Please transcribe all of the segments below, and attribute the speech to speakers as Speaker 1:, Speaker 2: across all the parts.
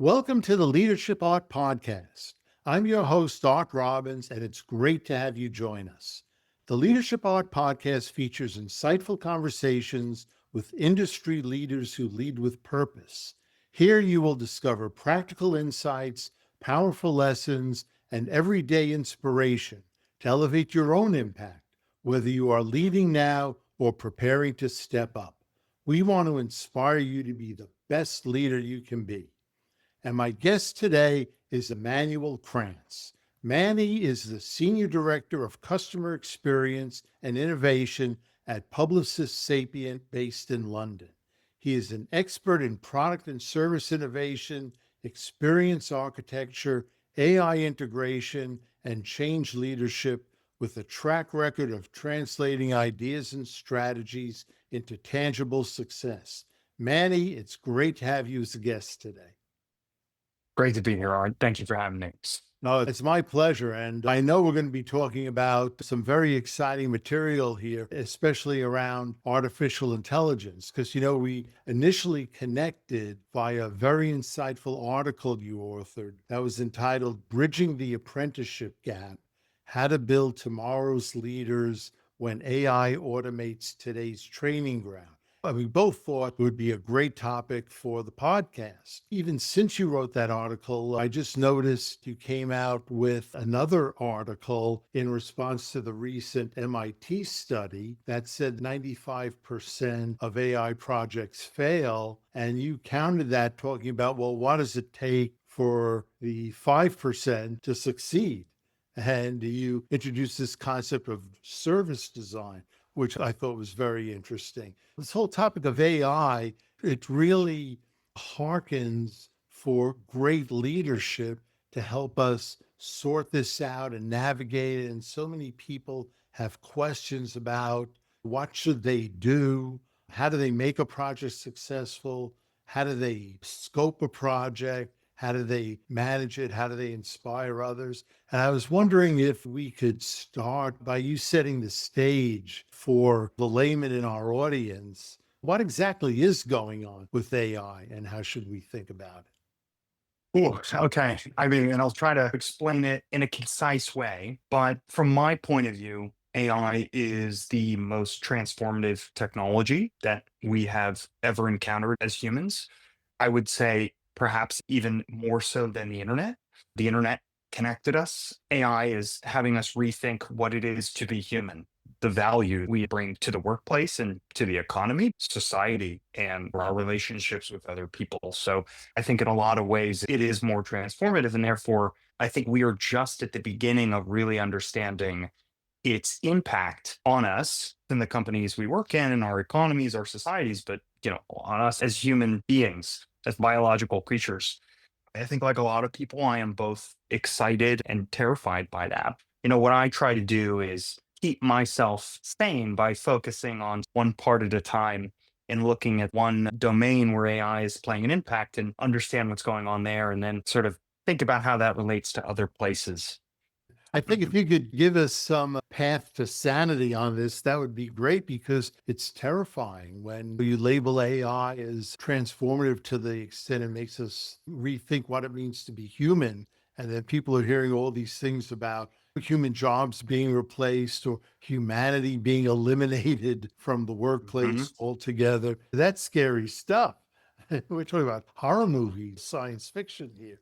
Speaker 1: Welcome to the Leadership Art Podcast. I'm your host, Robbins, and it's great to have you join us. The Leadership Art Podcast features insightful conversations with industry leaders who lead with purpose. Here you will discover practical insights, powerful lessons, and everyday inspiration to elevate your own impact, whether you are leading now or preparing to step up. We want to inspire you to be the best leader you can be. And my guest today is Emanuel Krantz. Manny is the Senior Director of Customer Experience and Innovation at Publicis Sapient based in London. He is an expert in product and service innovation, experience architecture, AI integration, and change leadership with a track record of translating ideas and strategies into tangible success. Manny, it's great to have you as a guest today.
Speaker 2: Great to be here, Art. Thank you for having me.
Speaker 1: No, it's my pleasure. And I know we're going to be talking about some very exciting material here, especially around artificial intelligence, because, we initially connected via a very insightful article you authored that was entitled Bridging the Apprenticeship Gap: How to Build Tomorrow's Leaders When AI Automates Today's Training Ground. We both thought it would be a great topic for the podcast. Even since you wrote that article, I just noticed you came out with another article in response to the recent MIT study that said 95% of AI projects fail. And you counted that talking about, well, what does it take for the 5% to succeed? And you introduced this concept of service design, which I thought was very interesting. This whole topic of AI, it really harkens for great leadership to help us sort this out and navigate it. And so many people have questions about what should they do? How do they make a project successful? How do they scope a project? How do they manage it? How do they inspire others? And I was wondering if we could start by you setting the stage for the layman in our audience. What exactly is going on with AI and how should we think about it?
Speaker 2: Ooh, okay. And I'll try to explain it in a concise way. But from my point of view, AI is the most transformative technology that we have ever encountered as humans. I would say perhaps even more so than the internet. The internet connected us. AI is having us rethink what it is to be human, the value we bring to the workplace and to the economy, society, and our relationships with other people. So I think in a lot of ways it is more transformative. And therefore, I think we are just at the beginning of really understanding its impact on us and the companies we work in and our economies, our societies, but on us as human beings, as biological creatures. I think like a lot of people, I am both excited and terrified by that. What I try to do is keep myself sane by focusing on one part at a time and looking at one domain where AI is playing an impact and understand what's going on there, and then sort of think about how that relates to other places.
Speaker 1: I think if you could give us some path to sanity on this, that would be great, because it's terrifying when you label AI as transformative to the extent it makes us rethink what it means to be human. And then people are hearing all these things about human jobs being replaced or humanity being eliminated from the workplace altogether. That's scary stuff. We're talking about horror movies, science fiction here.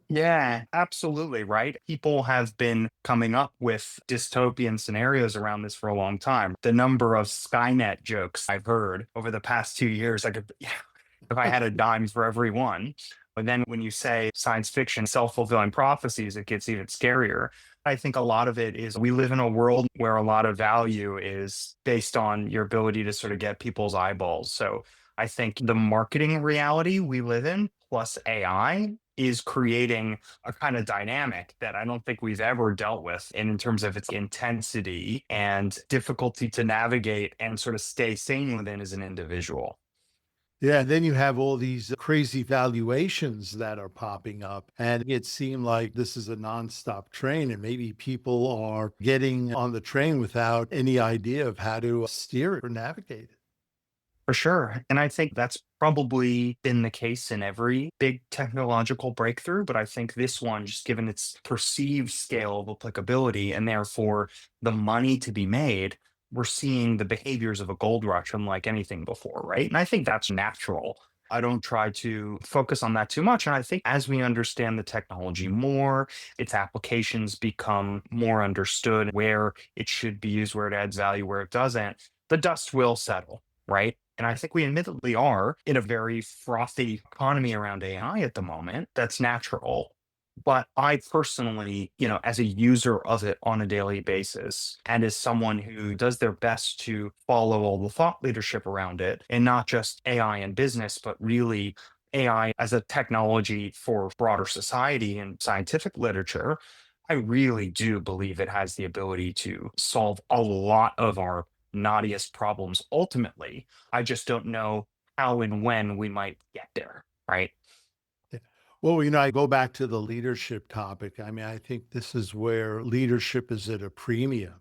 Speaker 2: Yeah, absolutely. Right. People have been coming up with dystopian scenarios around this for a long time. The number of Skynet jokes I've heard over the past 2 years, if I had a dime for every one. But then when you say science fiction, self-fulfilling prophecies, it gets even scarier. I think a lot of it is we live in a world where a lot of value is based on your ability to sort of get people's eyeballs. So I think the marketing reality we live in plus AI is creating a kind of dynamic that I don't think we've ever dealt with in terms of its intensity and difficulty to navigate and sort of stay sane within as an individual.
Speaker 1: Yeah, and then you have all these crazy valuations that are popping up, and it seemed like this is a nonstop train, and maybe people are getting on the train without any idea of how to steer it or navigate it.
Speaker 2: For sure. And I think that's probably been the case in every big technological breakthrough. But I think this one, just given its perceived scale of applicability and therefore the money to be made, we're seeing the behaviors of a gold rush unlike anything before, right? And I think that's natural. I don't try to focus on that too much. And I think as we understand the technology more, its applications become more understood, where it should be used, where it adds value, where it doesn't, the dust will settle, right? And I think we admittedly are in a very frothy economy around AI at the moment. That's natural. But I personally, as a user of it on a daily basis, and as someone who does their best to follow all the thought leadership around it, and not just AI in business, but really AI as a technology for broader society and scientific literature, I really do believe it has the ability to solve a lot of our knottiest problems ultimately. I just don't know how and when we might get there, right?
Speaker 1: Yeah. Well, I go back to the leadership topic. I mean, I think this is where leadership is at a premium.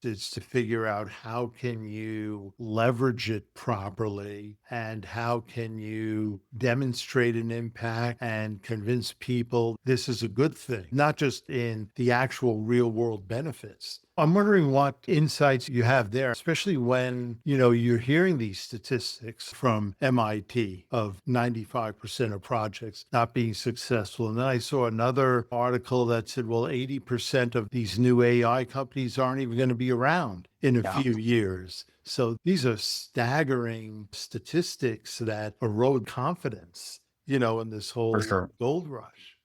Speaker 1: It's to figure out how can you leverage it properly and how can you demonstrate an impact and convince people this is a good thing, not just in the actual real world benefits. I'm wondering what insights you have there, especially when, you're hearing these statistics from MIT of 95% of projects not being successful. And then I saw another article that said, well, 80% of these new AI companies aren't even going to be around in a
Speaker 2: Yeah,
Speaker 1: few years. So these are staggering statistics that erode confidence, in this
Speaker 2: for
Speaker 1: whole
Speaker 2: sure.
Speaker 1: gold rush.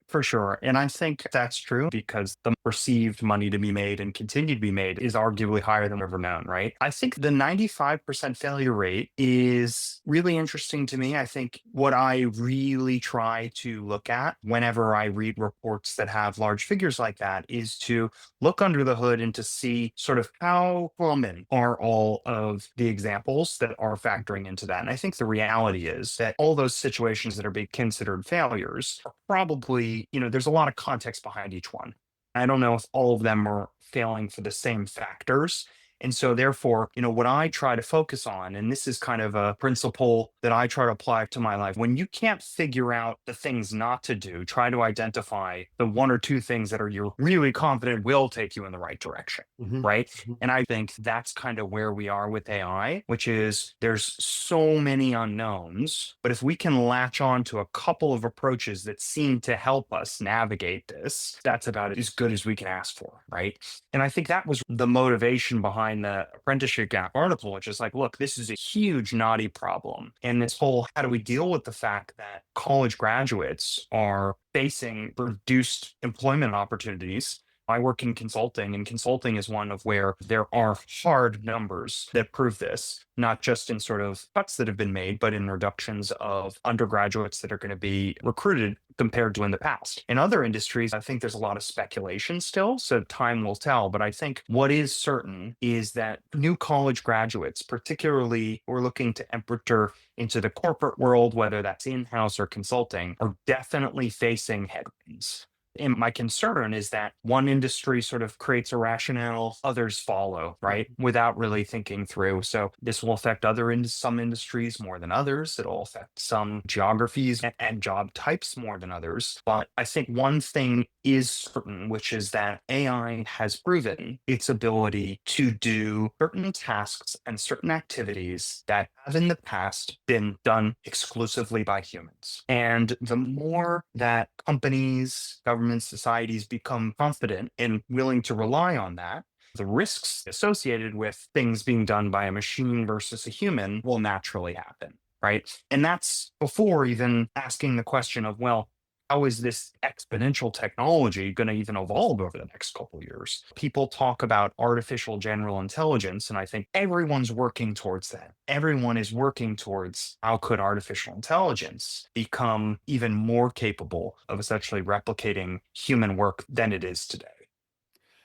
Speaker 2: For sure. And I think that's true because the perceived money to be made and continue to be made is arguably higher than we've ever known, right? I think the 95% failure rate is really interesting to me. I think what I really try to look at whenever I read reports that have large figures like that is to look under the hood and to see sort of how common are all of the examples that are factoring into that. And I think the reality is that all those situations that are being considered failures are probably, there's a lot of context behind each one. I don't know if all of them are failing for the same factors. And so, therefore, what I try to focus on, and this is kind of a principle that I try to apply to my life, when you can't figure out the things not to do, try to identify the one or two things that you're really confident will take you in the right direction.
Speaker 1: Mhm,
Speaker 2: Right.
Speaker 1: mhm.
Speaker 2: And I think that's kind of where we are with AI, which is there's so many unknowns. But if we can latch on to a couple of approaches that seem to help us navigate this, that's about as good as we can ask for. Right. And I think that was the motivation behind the apprenticeship gap article, which is like, look, this is a huge knotty problem. And this whole how do we deal with the fact that college graduates are facing reduced employment opportunities. I work in consulting, and consulting is one of where there are hard numbers that prove this, not just in sort of cuts that have been made, but in reductions of undergraduates that are going to be recruited compared to in the past. In other industries, I think there's a lot of speculation still, so time will tell. But I think what is certain is that new college graduates, particularly who are looking to enter into the corporate world, whether that's in house or consulting, are definitely facing headwinds. And my concern is that one industry sort of creates a rationale, others follow, right? Without really thinking through. So this will affect some industries more than others. It'll affect some geographies and job types more than others. But I think one thing is certain, which is that AI has proven its ability to do certain tasks and certain activities that have in the past been done exclusively by humans. And the more that companies, governments, societies become confident and willing to rely on that, the risks associated with things being done by a machine versus a human will naturally happen. Right. And that's before even asking the question of, well, how is this exponential technology going to even evolve over the next couple of years? People talk about artificial general intelligence, and I think everyone's working towards that. Everyone is working towards how could artificial intelligence become even more capable of essentially replicating human work than it is today.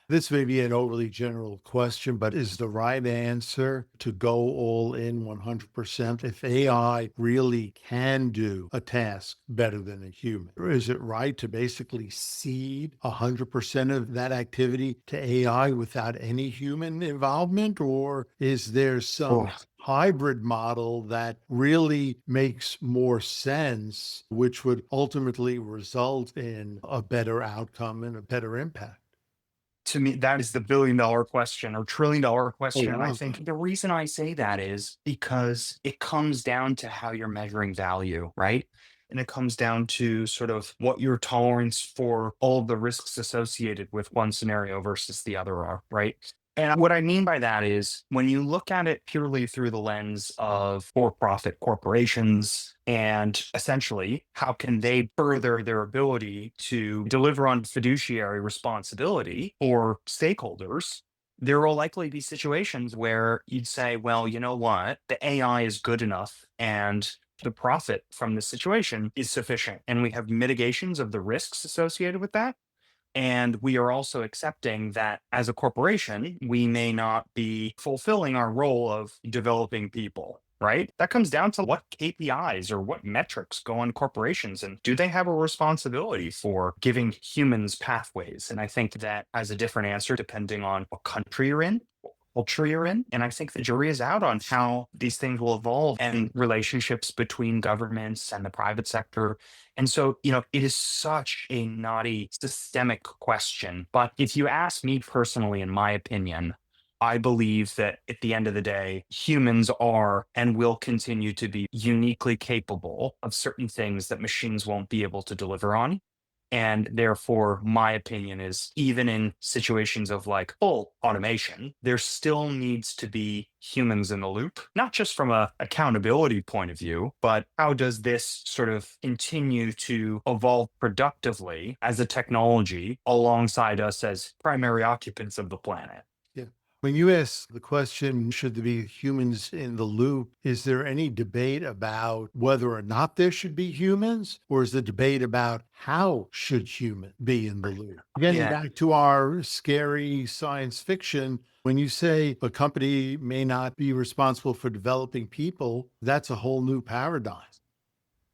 Speaker 1: This may be an overly general question, but is the right answer to go all in 100%? If AI really can do a task better than a human, or is it right to basically cede 100% of that activity to AI without any human involvement? Or is there some
Speaker 2: Oh.
Speaker 1: hybrid model that really makes more sense, which would ultimately result in a better outcome and a better impact?
Speaker 2: To me, that is the $1 billion question or $1 trillion
Speaker 1: Oh,
Speaker 2: question. And I
Speaker 1: wow.
Speaker 2: think the reason I say that is because it comes down to how you're measuring value, right? And it comes down to sort of what your tolerance for all of the risks associated with one scenario versus the other are, right? And what I mean by that is when you look at it purely through the lens of for profit corporations and essentially how can they further their ability to deliver on fiduciary responsibility for stakeholders, there will likely be situations where you'd say, well, you know what, the AI is good enough and the profit from the situation is sufficient. And we have mitigations of the risks associated with that. And we are also accepting that as a corporation, we may not be fulfilling our role of developing people, right? That comes down to what KPIs or what metrics go on corporations and do they have a responsibility for giving humans pathways? And I think that has a different answer depending on what country you're in, what culture you're in. And I think the jury is out on how these things will evolve and relationships between governments and the private sector. And so, it is such a knotty systemic question. But if you ask me personally, in my opinion, I believe that at the end of the day, humans are and will continue to be uniquely capable of certain things that machines won't be able to deliver on. And therefore, my opinion is even in situations of like full automation, there still needs to be humans in the loop, not just from a accountability point of view, but how does this sort of continue to evolve productively as a technology alongside us as primary occupants of the planet?
Speaker 1: Yeah. When you ask the question, should there be humans in the loop? Is there any debate about whether or not there should be humans? Or is the debate about how should human be in the loop? Getting
Speaker 2: Yeah.
Speaker 1: back to our scary science fiction, when you say a company may not be responsible for developing people, that's a whole new paradigm.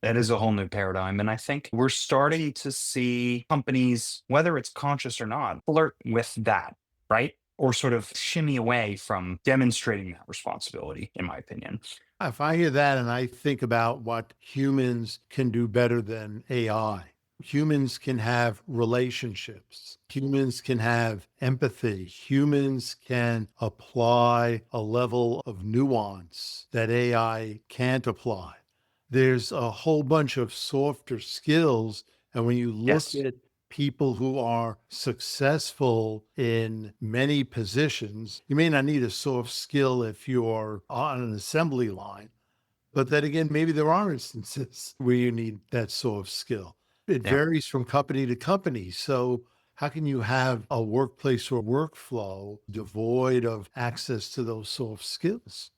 Speaker 2: That is a whole new paradigm. And I think we're starting to see companies, whether it's conscious or not, flirt with that, right? Or sort of shimmy away from demonstrating that responsibility, in my opinion.
Speaker 1: If I hear that and I think about what humans can do better than AI, humans can have relationships, humans can have empathy, humans can apply a level of nuance that AI can't apply. There's a whole bunch of softer skills. And when you look
Speaker 2: Yes.
Speaker 1: at people who are successful in many positions, you may not need a soft skill if you're on an assembly line, but then again, maybe there are instances where you need that soft skill. It
Speaker 2: Yeah.
Speaker 1: varies from company to company. So, how can you have a workplace or workflow devoid of access to those soft skills?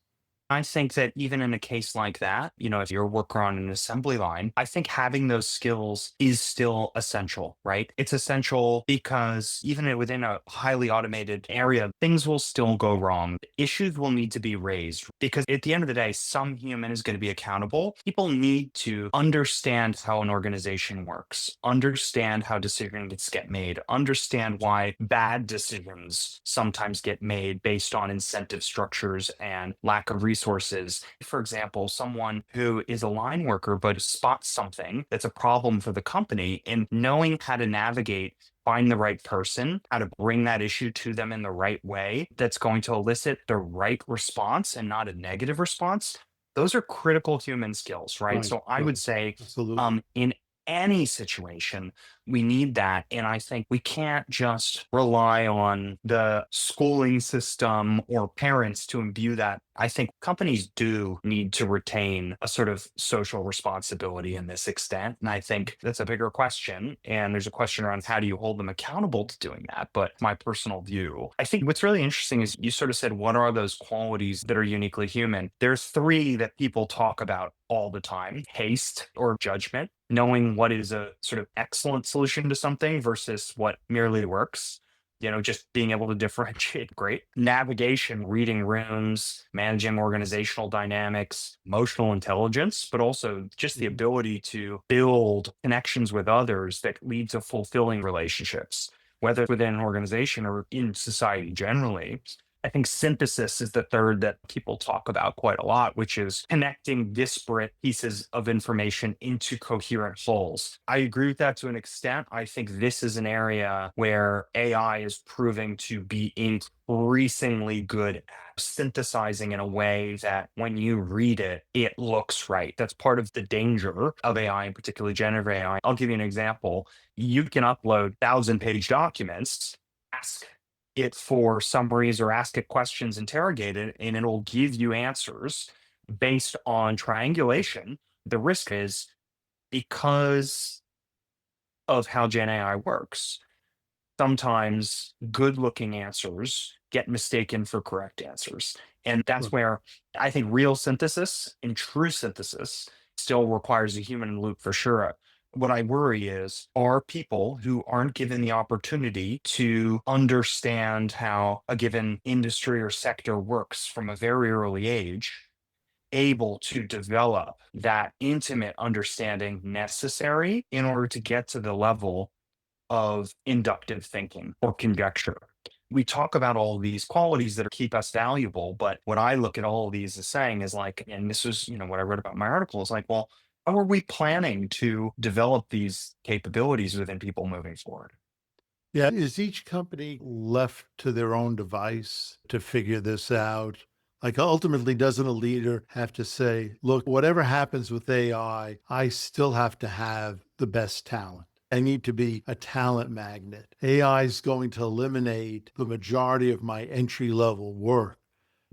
Speaker 2: I think that even in a case like that, if you're a worker on an assembly line, I think having those skills is still essential, right? It's essential because even within a highly automated area, things will still go wrong. Issues will need to be raised because at the end of the day, some human is going to be accountable. People need to understand how an organization works, understand how decisions get made, understand why bad decisions sometimes get made based on incentive structures and lack of resources. For example, someone who is a line worker but spots something that's a problem for the company and knowing how to navigate, find the right person, how to bring that issue to them in the right way that's going to elicit the right response and not a negative response. Those are critical human skills, right?
Speaker 1: Right,
Speaker 2: So I would
Speaker 1: right.
Speaker 2: say
Speaker 1: Absolutely.
Speaker 2: in any situation, we need that. And I think we can't just rely on the schooling system or parents to imbue that. I think companies do need to retain a sort of social responsibility in this extent. And I think that's a bigger question. And there's a question around how do you hold them accountable to doing that? But my personal view, I think what's really interesting is you sort of said, what are those qualities that are uniquely human? There's three that people talk about all the time: haste or judgment, knowing what is a sort of excellent solution to something versus what merely works. Just being able to differentiate, great. Navigation, reading rooms, managing organizational dynamics, emotional intelligence, but also just the
Speaker 1: Mhm.
Speaker 2: ability to build connections with others that lead to fulfilling relationships, whether within an organization or in society generally. I think synthesis is the third that people talk about quite a lot, which is connecting disparate pieces of information into coherent wholes. I agree with that to an extent. I think this is an area where AI is proving to be increasingly good at synthesizing in a way that when you read it, it looks right. That's part of the danger of AI, and particularly generative AI. I'll give you an example. You can upload 1,000-page documents, ask it for summaries or ask it questions, interrogate it, and it'll give you answers based on triangulation. The risk is, because of how Gen AI works, sometimes good looking answers get mistaken for correct answers. And that's
Speaker 1: Right.
Speaker 2: where I think real synthesis and true synthesis still requires a human in the loop for sure. What I worry is, are people who aren't given the opportunity to understand how a given industry or sector works from a very early age able to develop that intimate understanding necessary in order to get to the level of inductive thinking or conjecture. We talk about all these qualities that keep us valuable, but what I look at all of these as saying is like, and this is, what I wrote about in my article is like, well, how are we planning to develop these capabilities within people moving forward?
Speaker 1: Yeah. Is each company left to their own device to figure this out? Like ultimately, doesn't a leader have to say, look, whatever happens with AI, I still have to have the best talent. I need to be a talent magnet. AI is going to eliminate the majority of my entry level work.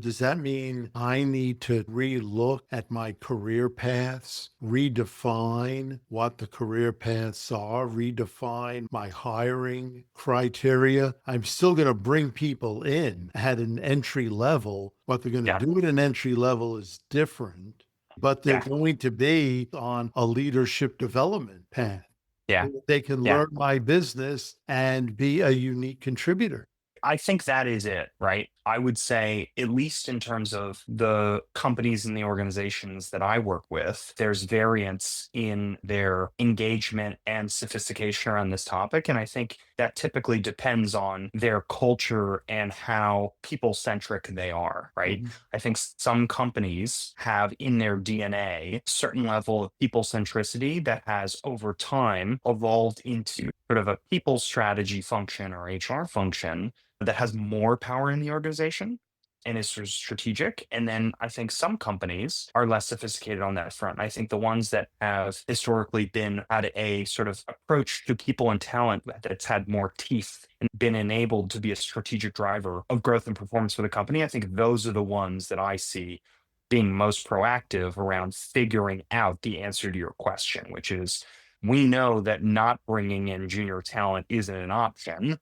Speaker 1: Does that mean I need to relook at my career paths, redefine what the career paths are, redefine my hiring criteria? I'm still going to bring people in at an entry level. What they're going to
Speaker 2: Yeah.
Speaker 1: do at an entry level is different, but they're
Speaker 2: Yeah.
Speaker 1: going to be on a leadership development path.
Speaker 2: Yeah.
Speaker 1: They can
Speaker 2: Yeah.
Speaker 1: learn my business and be a unique contributor.
Speaker 2: I think that is it, right? I would say, at least in terms of the companies and the organizations that I work with, there's variance in their engagement and sophistication around this topic. And I think that typically depends on their culture and how people centric they are, right?
Speaker 1: Mhm.
Speaker 2: I think some companies have in their DNA a certain level of people centricity that has over time evolved into sort of a people strategy function or HR function that has more power in the organization and is sort of strategic. And then I think some companies are less sophisticated on that front. I think the ones that have historically been had a sort of approach to people and talent that's had more teeth and been enabled to be a strategic driver of growth and performance for the company, I think those are the ones that I see being most proactive around figuring out the answer to your question, which is, we know that not bringing in junior talent isn't an option.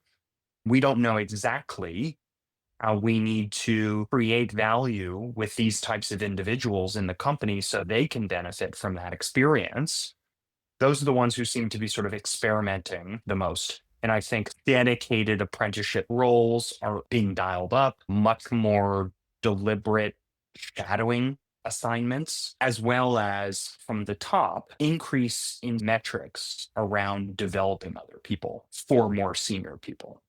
Speaker 2: We don't know exactly how we need to create value with these types of individuals in the company so they can benefit from that experience. Those are the ones who seem to be sort of experimenting the most. And I think dedicated apprenticeship roles are being dialed up, much more deliberate shadowing assignments, as well as from the top, increase in metrics around developing other people for more senior people.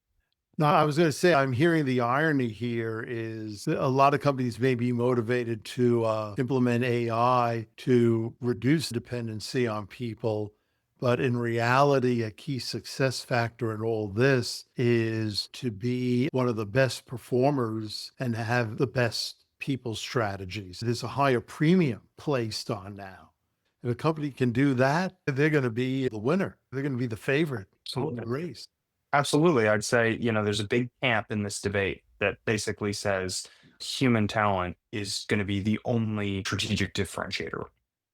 Speaker 1: No, I was going to say, I'm hearing the irony here is that a lot of companies may be motivated to implement AI to reduce dependency on people. But in reality, a key success factor in all this is to be one of the best performers and have the best people strategies. There's a higher premium placed on now. If a company can do that, they're going to be the winner. They're going to be the favorite to win the
Speaker 2: Absolutely.
Speaker 1: race.
Speaker 2: Absolutely. I'd say, there's a big camp in this debate that basically says human talent is going to be the only strategic differentiator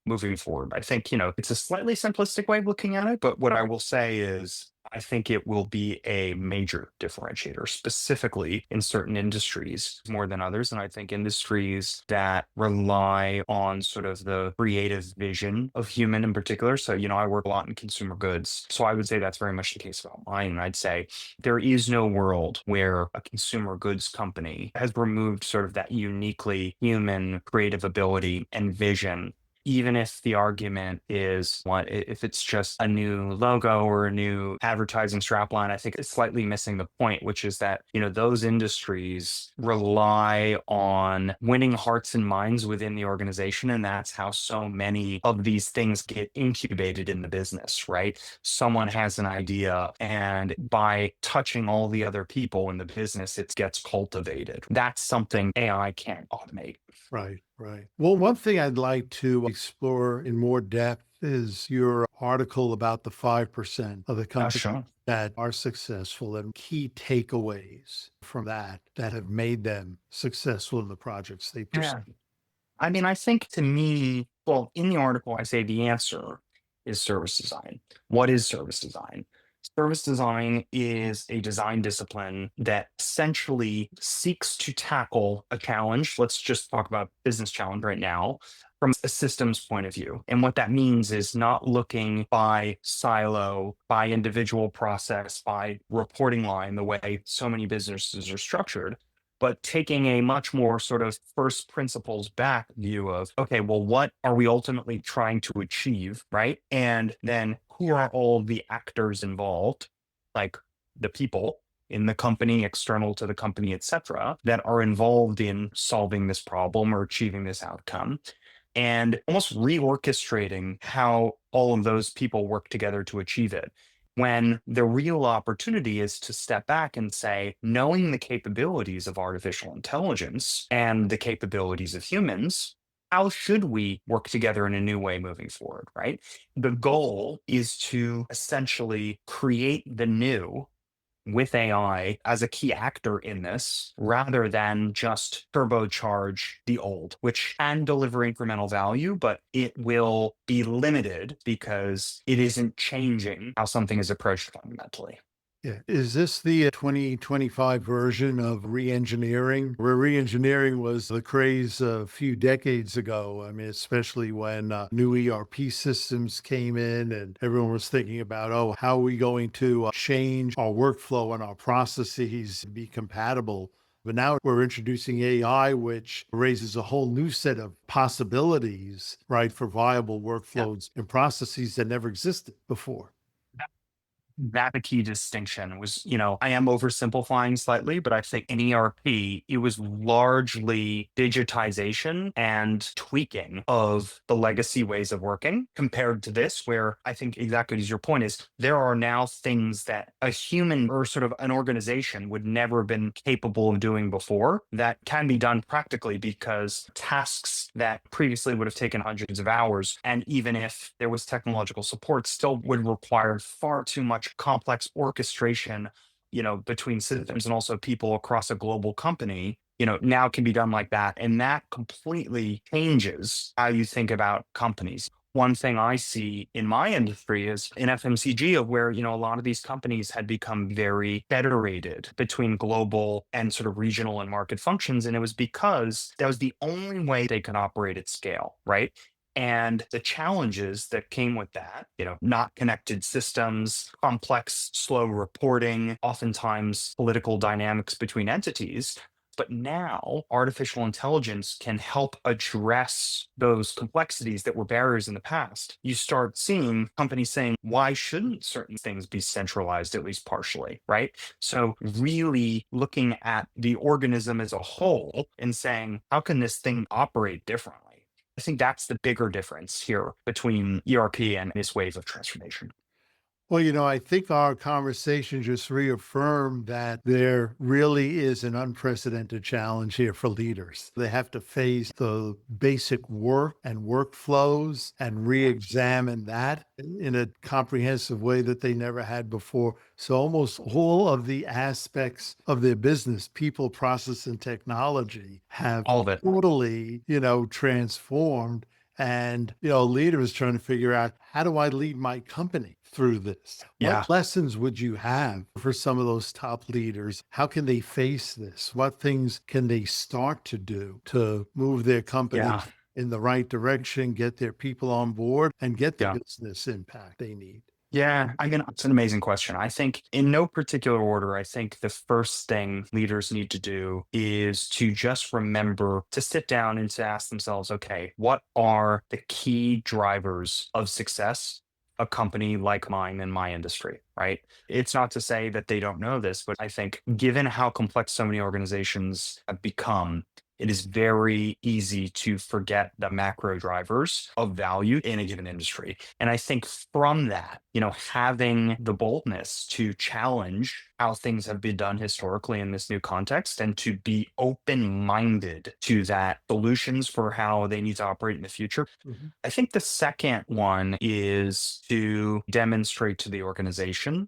Speaker 2: moving forward. I think, it's a slightly simplistic way of looking at it, but what I will say is I think it will be a major differentiator, specifically in certain industries more than others. And I think industries that rely on sort of the creative vision of human in particular. So, I work a lot in consumer goods. So I would say that's very much the case about mine. And I'd say there is no world where a consumer goods company has removed sort of that uniquely human creative ability and vision even if the argument is if it's just a new logo or a new advertising strapline, I think it's slightly missing the point, which is that, those industries rely on winning hearts and minds within the organization. And that's how so many of these things get incubated in the business, right? Someone has an idea, and by touching all the other people in the business, it gets cultivated. That's something AI can't automate.
Speaker 1: Right, right. Well, one thing I'd like to explore in more depth is your article about the 5% of the companies
Speaker 2: Sure.
Speaker 1: that are successful and key takeaways from that have made them successful in the projects they pursue.
Speaker 2: Yeah. I mean, I think to me, well, in the article, I say the answer is service design. What is service design? Service design is a design discipline that essentially seeks to tackle a challenge. Let's just talk about business challenge right now from a systems point of view. And what that means is not looking by silo, by individual process, by reporting line, the way so many businesses are structured, but taking a much more sort of first principles back view of, okay, well, what are we ultimately trying to achieve, right? And then who are all the actors involved, like the people in the company, external to the company, et cetera, that are involved in solving this problem or achieving this outcome, and almost reorchestrating how all of those people work together to achieve it. When the real opportunity is to step back and say, knowing the capabilities of artificial intelligence and the capabilities of humans, how should we work together in a new way moving forward, right? The goal is to essentially create the new with AI as a key actor in this, rather than just turbocharge the old, which can deliver incremental value, but it will be limited because it isn't changing how something is approached fundamentally.
Speaker 1: Yeah. Is this the 2025 version of re-engineering, where re-engineering was the craze a few decades ago? I mean, especially when new ERP systems came in and everyone was thinking about, oh, how are we going to change our workflow and our processes to be compatible? But now we're introducing AI, which raises a whole new set of possibilities, right, for viable workflows and processes that never existed before.
Speaker 2: That the key distinction was, I am oversimplifying slightly, but I think in ERP, it was largely digitization and tweaking of the legacy ways of working, compared to this, where I think exactly as your point is, there are now things that a human or sort of an organization would never have been capable of doing before that can be done practically, because tasks that previously would have taken hundreds of hours, and even if there was technological support, still would require far too much complex orchestration, between systems and also people across a global company, now can be done like that. And that completely changes how you think about companies. One thing I see in my industry is in FMCG, of where, a lot of these companies had become very federated between global and sort of regional and market functions. And it was because that was the only way they could operate at scale, right? And the challenges that came with that, not connected systems, complex, slow reporting, oftentimes political dynamics between entities. But now artificial intelligence can help address those complexities that were barriers in the past. You start seeing companies saying, why shouldn't certain things be centralized, at least partially, right? So really looking at the organism as a whole and saying, how can this thing operate differently? I think that's the bigger difference here between ERP and this wave of transformation.
Speaker 1: Well, I think our conversation just reaffirmed that there really is an unprecedented challenge here for leaders. They have to face the basic work and workflows and re-examine that in a comprehensive way that they never had before. So almost all of the aspects of their business, people, process, and technology have
Speaker 2: All of it.
Speaker 1: totally, transformed. And, leaders trying to figure out, how do I lead my company through this?
Speaker 2: Yeah.
Speaker 1: What lessons would you have for some of those top leaders? How can they face this? What things can they start to do to move their company
Speaker 2: Yeah.
Speaker 1: in the right direction, get their people on board, and get the
Speaker 2: Yeah.
Speaker 1: business impact they need?
Speaker 2: Yeah, I mean, it's an amazing question. I think, in no particular order, I think the first thing leaders need to do is to just remember to sit down and to ask themselves, okay, what are the key drivers of success? A company like mine in my industry, right? It's not to say that they don't know this, but I think given how complex so many organizations have become, it is very easy to forget the macro drivers of value in a given industry. And I think from that, having the boldness to challenge how things have been done historically in this new context and to be open minded to that solutions for how they need to operate in the future.
Speaker 1: Mhm.
Speaker 2: I think the second one is to demonstrate to the organization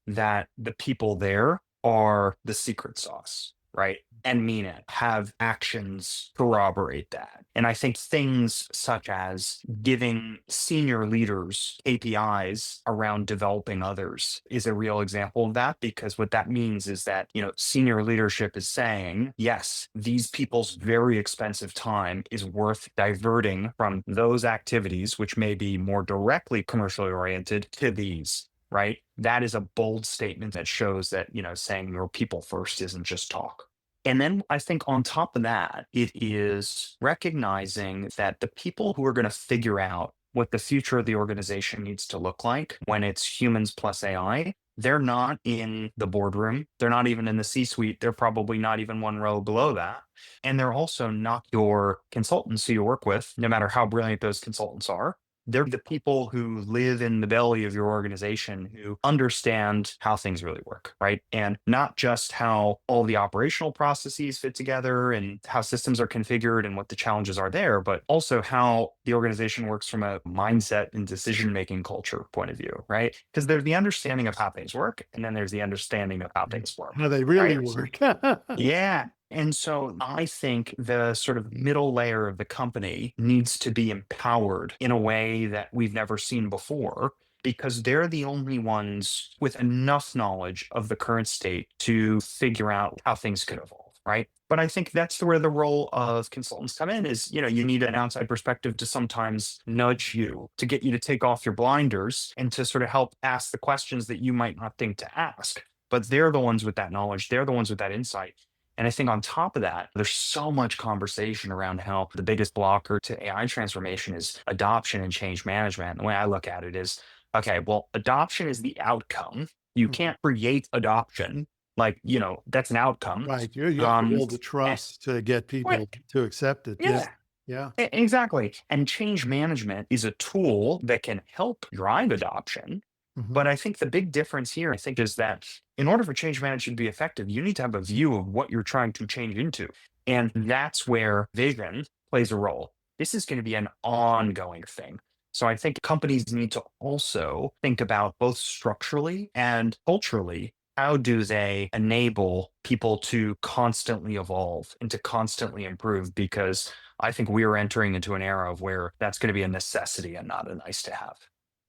Speaker 2: that the people there are the secret sauce, right? And mean it, have actions corroborate that. And I think things such as giving senior leaders KPIs around developing others is a real example of that, because what that means is that, senior leadership is saying, yes, these people's very expensive time is worth diverting from those activities, which may be more directly commercially oriented, to these. Right? That is a bold statement that shows that, saying your people first isn't just talk. And then I think on top of that, it is recognizing that the people who are going to figure out what the future of the organization needs to look like when it's humans plus AI, they're not in the boardroom. They're not even in the C suite. They're probably not even one row below that. And they're also not your consultants who you work with, no matter how brilliant those consultants are. They're the people who live in the belly of your organization, who understand how things really work, right? And not just how all the operational processes fit together and how systems are configured and what the challenges are there, but also how the organization works from a mindset and decision-making culture point of view, right? Because there's the understanding of how things work, and then there's the understanding of how things work,
Speaker 1: How they really
Speaker 2: right?
Speaker 1: work.
Speaker 2: Yeah. And so I think the sort of middle layer of the company needs to be empowered in a way that we've never seen before, because they're the only ones with enough knowledge of the current state to figure out how things could evolve. Right. But I think that's where the role of consultants come in is, you need an outside perspective to sometimes nudge you, to get you to take off your blinders and to sort of help ask the questions that you might not think to ask. But they're the ones with that knowledge. They're the ones with that insight. And I think on top of that, there's so much conversation around how the biggest blocker to AI transformation is adoption and change management. And the way I look at it is, okay, well, adoption is the outcome. You can't create adoption. Like, that's an outcome.
Speaker 1: Right. You have to
Speaker 2: Um,
Speaker 1: build the
Speaker 2: eh,
Speaker 1: trust to get
Speaker 2: wait,
Speaker 1: people to accept it. Yeah.
Speaker 2: yeah,
Speaker 1: Yeah.
Speaker 2: exactly. And change management is a tool that can help drive adoption.
Speaker 1: Mhm.
Speaker 2: But I think the big difference here, I think, is that in order for change management to be effective, you need to have a view of what you're trying to change into. And that's where vision plays a role. This is going to be an ongoing thing. So I think companies need to also think about both structurally and culturally. How do they enable people to constantly evolve and to constantly improve? Because I think we are entering into an era of where that's going to be a necessity and not a nice to have.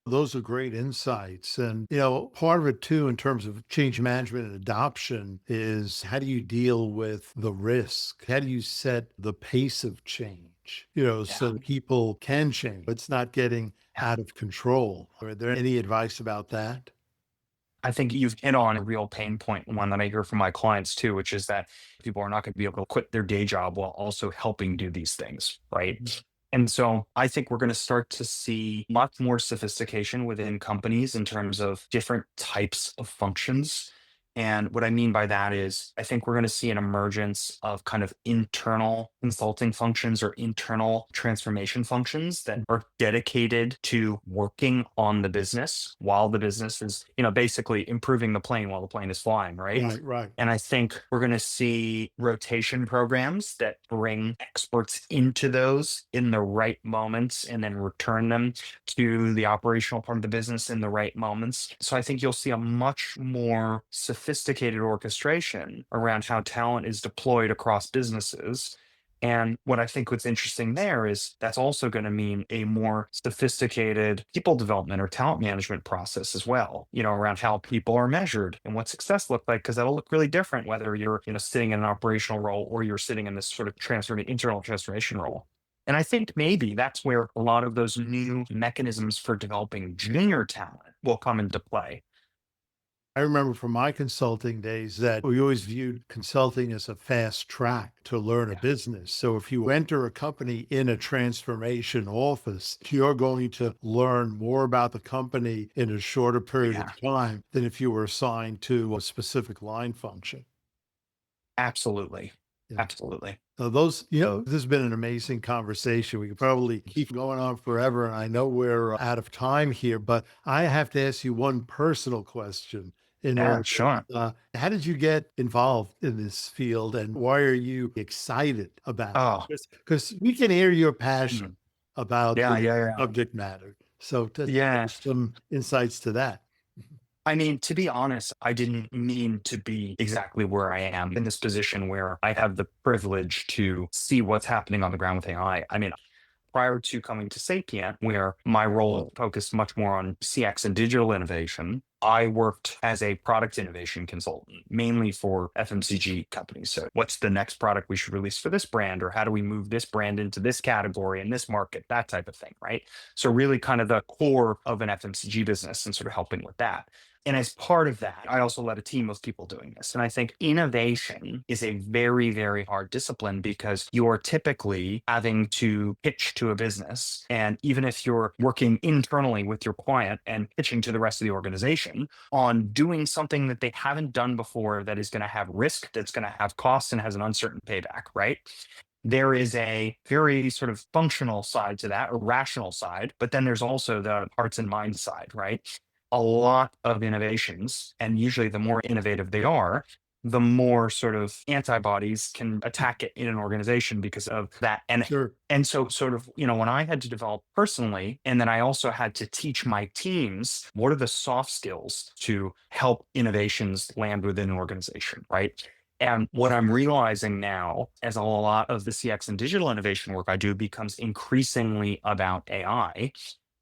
Speaker 1: Those are great insights. And, part of it too, in terms of change management and adoption, is how do you deal with the risk? How do you set the pace of change,
Speaker 2: Yeah.
Speaker 1: so that people can change? It's not getting out of control. Are there any advice about that?
Speaker 2: I think you've hit on a real pain point, one that I hear from my clients too, which is that people are not going to be able to quit their day job while also helping do these things, right? And so I think we're going to start to see much more sophistication within companies in terms of different types of functions. And what I mean by that is, I think we're going to see an emergence of kind of internal consulting functions or internal transformation functions that are dedicated to working on the business while the business is, basically improving the plane while the plane is flying, right?
Speaker 1: Right, right.
Speaker 2: And I think we're going to see rotation programs that bring experts into those in the right moments and then return them to the operational part of the business in the right moments. So I think you'll see a much more sophisticated orchestration around how talent is deployed across businesses. And what I think what's interesting there is that's also going to mean a more sophisticated people development or talent management process as well, around how people are measured and what success look like, because that'll look really different whether you're, sitting in an operational role or you're sitting in this sort of internal transformation role. And I think maybe that's where a lot of those new mechanisms for developing junior talent will come into play.
Speaker 1: I remember from my consulting days that we always viewed consulting as a fast track to learn a
Speaker 2: Yeah.
Speaker 1: business. So if you enter a company in a transformation office, you're going to learn more about the company in a shorter period
Speaker 2: Yeah.
Speaker 1: of time than if you were assigned to a specific line function.
Speaker 2: Absolutely.
Speaker 1: Yeah.
Speaker 2: Absolutely.
Speaker 1: So this has been an amazing conversation. We could probably keep going on forever. And I know we're out of time here, but I have to ask you one personal question in
Speaker 2: Yeah,
Speaker 1: all
Speaker 2: sure.
Speaker 1: this. How did you get involved in this field and why are you excited about
Speaker 2: Oh,
Speaker 1: it? Because we can hear your passion
Speaker 2: mm.
Speaker 1: about
Speaker 2: Yeah,
Speaker 1: the
Speaker 2: yeah, yeah.
Speaker 1: subject matter. So to
Speaker 2: Yeah.
Speaker 1: give some insights to that.
Speaker 2: I mean, to be honest, I didn't mean to be exactly where I am in this position where I have the privilege to see what's happening on the ground with AI. I mean, prior to coming to Sapient, where my role focused much more on CX and digital innovation, I worked as a product innovation consultant, mainly for FMCG companies. So, what's the next product we should release for this brand, or how do we move this brand into this category in this market, that type of thing, right? So, really kind of the core of an FMCG business and sort of helping with that. And as part of that, I also led a team of people doing this. And I think innovation is a very, very hard discipline because you're typically having to pitch to a business. And even if you're working internally with your client and pitching to the rest of the organization on doing something that they haven't done before, that is going to have risk, that's going to have costs and has an uncertain payback, right? There is a very sort of functional side to that, a rational side, but then there's also the hearts and minds side, right? A lot of innovations, and usually the more innovative they are, the more sort of antibodies can attack it in an organization because of that.
Speaker 1: Sure.
Speaker 2: And so sort of, when I had to develop personally, and then I also had to teach my teams what are the soft skills to help innovations land within an organization, right? And what I'm realizing now, as a lot of the CX and digital innovation work I do becomes increasingly about AI,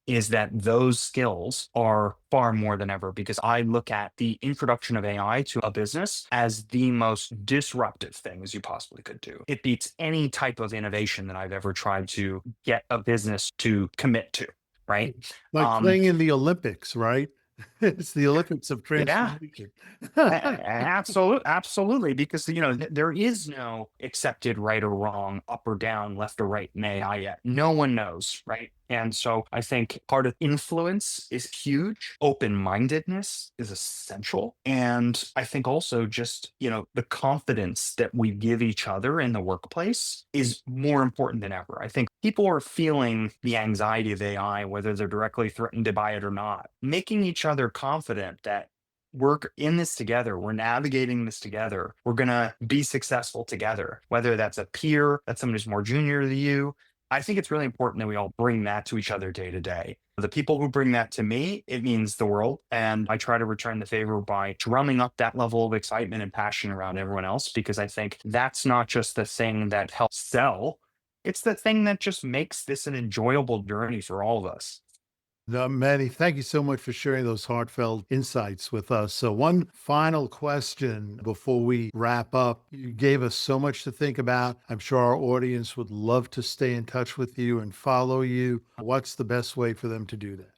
Speaker 2: is that those skills are far more than ever because I look at the introduction of AI to a business as the most disruptive thing as you possibly could do. It beats any type of innovation that I've ever tried to get a business to commit to, right?
Speaker 1: Like
Speaker 2: Um,
Speaker 1: playing in the Olympics, right? It's the Olympics of
Speaker 2: yeah,
Speaker 1: transformation.
Speaker 2: Absolutely, absolutely, because there is no accepted right or wrong, up or down, left or right in AI yet. No one knows, right? And so I think part of influence is huge. Open-mindedness is essential. And I think also just, the confidence that we give each other in the workplace is more important than ever. I think people are feeling the anxiety of AI, whether they're directly threatened by it or not. Making each other confident that we're in this together. We're navigating this together. We're going to be successful together, whether that's a peer, that's someone who's more junior to you. I think it's really important that we all bring that to each other day to day. The people who bring that to me, it means the world. And I try to return the favor by drumming up that level of excitement and passion around everyone else, because I think that's not just the thing that helps sell. It's the thing that just makes this an enjoyable journey for all of us.
Speaker 1: Manny, thank you so much for sharing those heartfelt insights with us. So, one final question before we wrap up. You gave us so much to think about. I'm sure our audience would love to stay in touch with you and follow you. What's the best way for them to do that?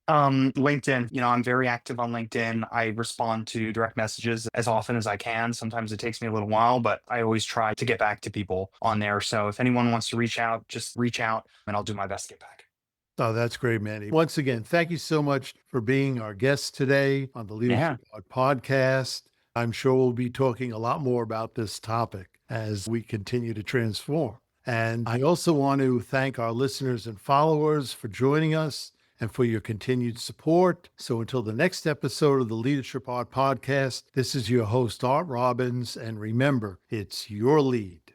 Speaker 2: LinkedIn, I'm very active on LinkedIn. I respond to direct messages as often as I can. Sometimes it takes me a little while, but I always try to get back to people on there. So if anyone wants to reach out, just reach out and I'll do my best to get back.
Speaker 1: Oh, that's great, Manny. Once again, thank you so much for being our guest today on the
Speaker 2: Yeah.
Speaker 1: Leadership Art Podcast. I'm sure we'll be talking a lot more about this topic as we continue to transform. And I also want to thank our listeners and followers for joining us and for your continued support. So until the next episode of the Leadership Art Podcast, this is your host, Art Robbins. And remember, it's your lead.